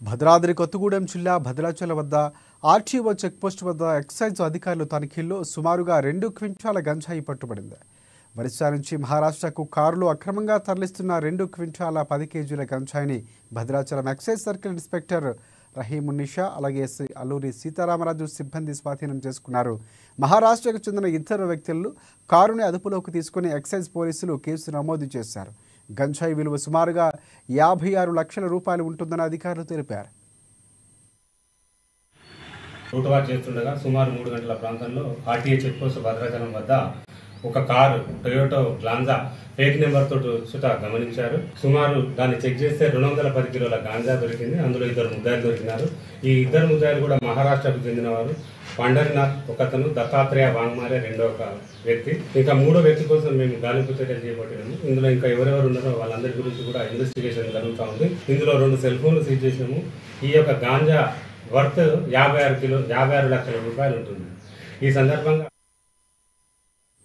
భద్రాద్రి కొత్తగూడెం జిల్లా భద్రాచలం వద్ద RTO checkpost వద్ద ఎక్సైజ్ అధికారుల తనిఖీల్లో సుమారుగా 2 క్వింటాల గంజాయి పట్టుబడింది. ఒరిస్సా నుంచి మహారాష్ట్రకు కారులో అక్రమంగా తరలిస్తున్న 2 క్వింటాల 10 కేజీల గంజాయిని భద్రాచలం ఎక్సైజ్ సర్కిల్ ఇన్స్పెక్టర్ రహీమున్నిషా అలాగే ఎస్ఐ అల్లూరి సీతారామరాజు సిబ్బంది స్వాధీనం చేసుకున్నారు. మహారాష్ట్రకు చెందిన ఇద్దరు వ్యక్తులు కారుని అదుపులోకి తీసుకుని ఎక్సైజ్ పోలీసులు కేసు నమోదు చేశారు. గంజాయి విలువ సుమారుగా 56 లక్షల రూపాయలు ఉంటుందని అధికారులు తెలిపారు. రూట్ వాచ్ చేస్తుండగా సుమారు 3 గంటల ప్రాంతంలో ఆర్టీఏ చెక్పోస్ట్ భద్రాచలం వద్ద ఒక car Toyota Glanza fake number తోటి చుట్టా గమనించారు. సుమారు దాన్ని చెక్ చేస్తే 210 కిలోల గాంజా దొరికింది. అందులో 2 ముద్దాయిలు దొరికినారు. ఈ 2 ముద్దాయిలు కూడా మహారాష్ట్రకు చెందినవారు. పండరినాథ్ ఒకతను, దత్తాత్రేయ వాంగ్మారే రెండో ఒక వ్యక్తి. ఇంకా 3వ వ్యక్తి కోసం మేము గాలింపు చర్యలు చేపట్టినాము. ఇందులో ఇంకా ఎవరెవరు ఉన్నారో వాళ్ళందరి గురించి కూడా ఇన్వెస్టిగేషన్ జరుగుతూ ఉంది. ఇందులో 2 సెల్ ఫోన్లు సీజ్ చేసినాము. ఈ యొక్క గాంజా వర్త్ 56 లక్షల రూపాయలు ఉంటుంది. ఈ సందర్భంగా